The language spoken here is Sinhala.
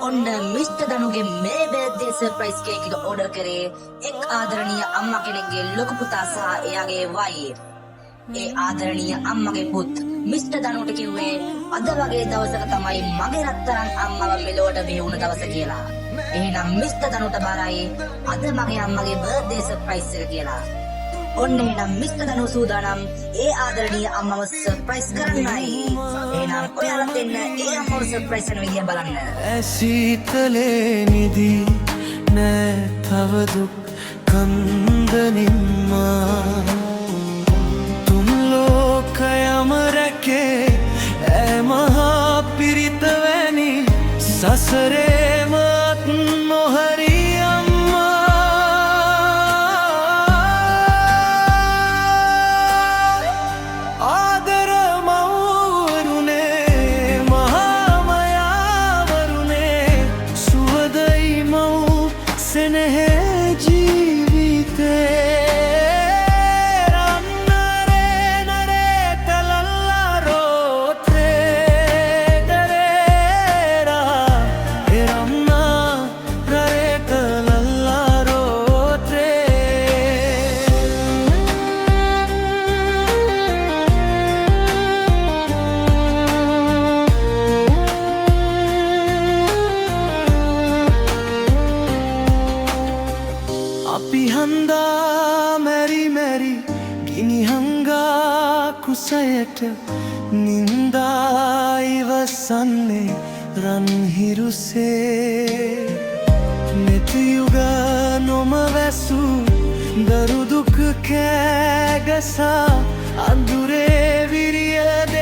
ඔන්න මිස්ටර් දනුගේ මේ බර්ත්ඩේ සර්ප්‍රයිස් කේක් එක ඕඩර් කරේ එක් ආදරණීය අම්මා කෙනෙක්ගේ ලොකු පුතා සහ එයාගේ වයිෆ්. ඒ ආදරණීය අම්මගේ පුත් මිස්ටර් දනුට කිව්වේ අද වගේ දවසක තමයි මගේ රත්තරන් අම්මව මෙලොවට බිහි වුණ දවස කියලා. එහෙනම් මිස්ටර් දනුට බාරයි අද මගේ අම්මගේ බර්ත්ඩේ සර්ප්‍රයිස් එක කියලා. ඔන්න එහෙනම් මිස්ටර් දනු සූදානම් ඒ ආදරණීය අම්මව සර්ප්‍රයිස් කරන්නයි. එහෙනම් ඔයාලත් එන්න ඒ අම්මව සර්ප්‍රයිස් කරන විදිය බලන්න. ඇසීතලේ නිදි නෑ තව දුක් කන්දනින්මා තුන් ලෝකයම රැකේ ඇ මහා පිරිත වැනි සසරේමත් නොහරි අපි හඳා මැරි මැරි ගිනි හංගා කුසයට නින්දා ඉවසන්නේ රන්හිරුසේ මෙතියුග නොම වැසු දරුදුක කෑගසා අඳුරේ විරියද